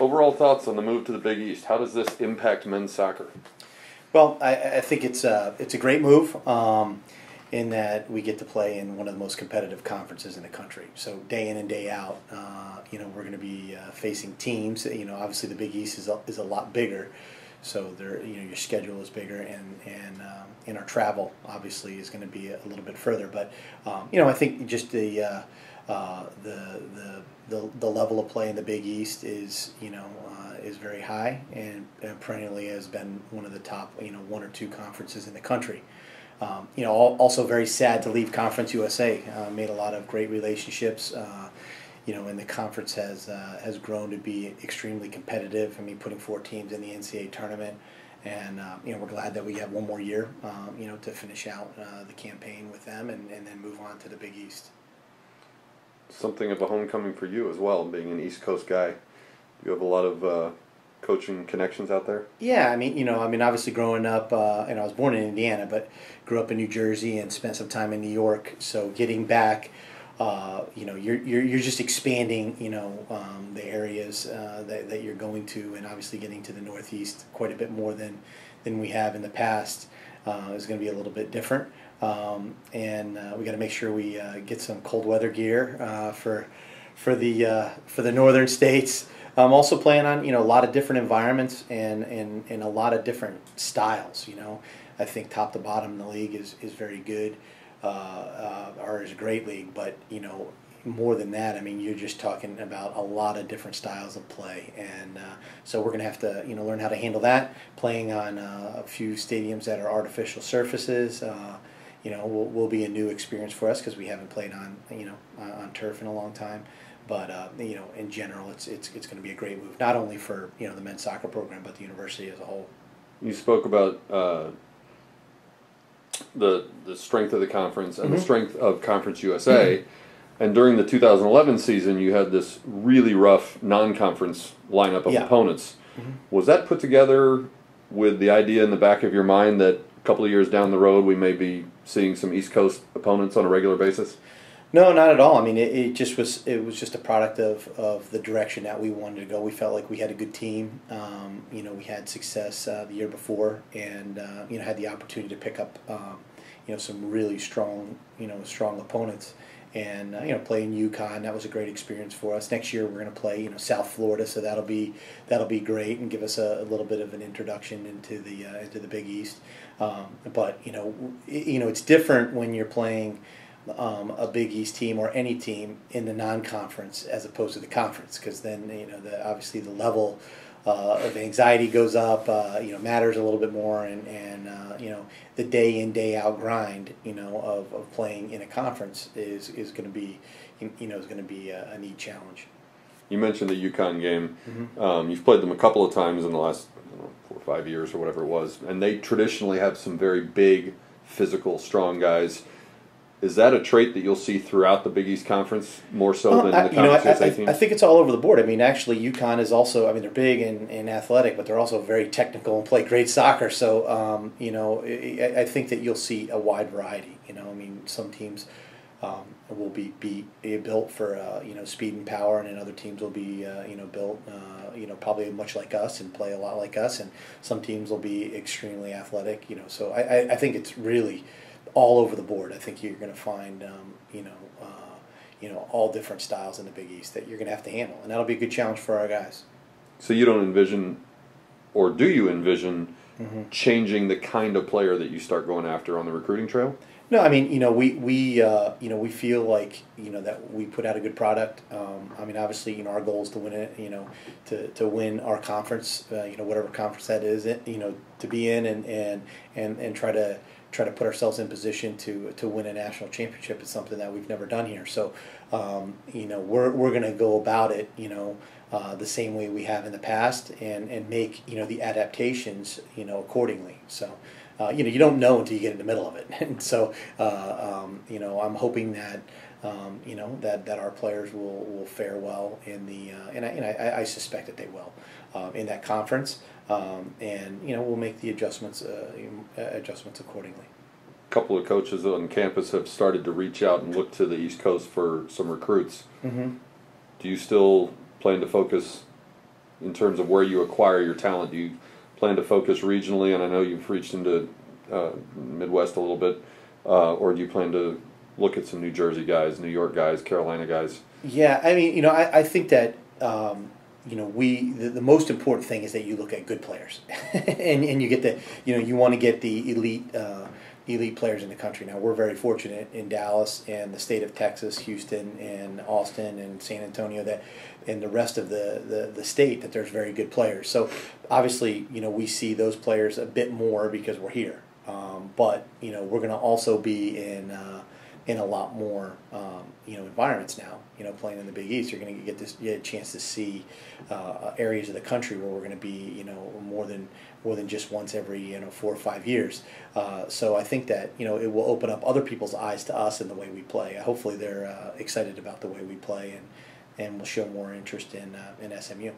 Overall thoughts on the move to the Big East. How does this impact men's soccer? Well, I think it's a great move in that we get to play in one of the most competitive conferences in the country. So day in and day out, we're going to be facing teams. Obviously the Big East is a lot bigger, so your schedule is bigger, and our travel obviously is going to be a little bit further. But I think just the level of play in the Big East is very high, and perennially has been one of the top one or two conferences in the country. Also very sad to leave Conference USA. Made a lot of great relationships. And the conference has grown to be extremely competitive. I mean, putting 4 teams in the NCAA tournament, and we're glad that we have one more year, to finish out the campaign with them, and then move on to the Big East. Something of a homecoming for you as well, being an East Coast guy. Do you have a lot of coaching connections out there? Yeah, I mean, obviously growing up, and I was born in Indiana, but grew up in New Jersey and spent some time in New York. So getting back, you're just expanding, the areas that you're going to, and obviously getting to the Northeast quite a bit more than we have in the past is going to be a little bit different. And we got to make sure we get some cold weather gear for the northern states. I'm also playing on a lot of different environments and a lot of different styles. I think top to bottom in the league is very good, or is a great league. But more than that, I mean, you're just talking about a lot of different styles of play, and so we're going to have to learn how to handle that. Playing on a few stadiums that are artificial surfaces, will be a new experience for us because we haven't played on turf in a long time. But in general, it's going to be a great move, not only for the men's soccer program, but the university as a whole. You spoke about the strength of the conference and the strength of Conference USA, and during the 2011 season, you had this really rough non-conference lineup of opponents. Was that put together with the idea in the back of your mind that a couple of years down the road we may be seeing some East Coast opponents on a regular basis? No, not at all. I mean, it was just a product of the direction that we wanted to go. We felt like we had a good team. We had success the year before, and had the opportunity to pick up some really strong opponents, and playing UConn. That was a great experience for us. Next year we're going to play South Florida, so that'll be great and give us a little bit of an introduction into the Big East. But it's different when you're playing a Big East team or any team in the non-conference as opposed to the conference, because then obviously the level of anxiety goes up, matters a little bit more, and the day in day out grind of playing in a conference is going to be a neat challenge. You mentioned the UConn game. You've played them a couple of times in the last 4 or 5 years or whatever it was, and they traditionally have some very big, physical, strong guys. Is that a trait that you'll see throughout the Big East Conference more so than the Conference USA teams? I think it's all over the board. I mean, actually, UConn is also, they're big and athletic, but they're also very technical and play great soccer. So, I think that you'll see a wide variety. Some teams will be built for, speed and power, and then other teams will be, built, probably much like us and play a lot like us. And some teams will be extremely athletic, So I think it's really all over the board. I think you're going to find, all different styles in the Big East that you're going to have to handle, and that'll be a good challenge for our guys. So you don't envision, or do you envision, changing the kind of player that you start going after on the recruiting trail? No, I mean, we feel like that we put out a good product. Obviously, our goal is to win it. To win our conference, whatever conference that is, to be in and try to put ourselves in position to win a national championship is something that we've never done here. So, we're going to go about it, the same way we have in the past, and make the adaptations accordingly. So. You don't know until you get in the middle of it, and so I'm hoping that that our players will fare well in the and I suspect that they will in that conference, and we'll make the adjustments accordingly. A couple of coaches on campus have started to reach out and look to the East Coast for some recruits. Do you still plan to focus in terms of where you acquire your talent? Do you plan to focus regionally? And I know you've reached into Midwest a little bit, or do you plan to look at some New Jersey guys, New York guys, Carolina guys? Yeah, I mean, I think that the most important thing is that you look at good players, and you get you want to get the elite players in the country. Now, we're very fortunate in Dallas and the state of Texas, Houston and Austin and San Antonio, that and the rest of the state, that there's very good players. So obviously, we see those players a bit more because we're here. But we're going to also be in a lot more environments now. Playing in the Big East, you're going to get a chance to see areas of the country where we're going to be more than just once every 4 or 5 years. So I think that it will open up other people's eyes to us and the way we play. Hopefully they're excited about the way we play and will show more interest in SMU.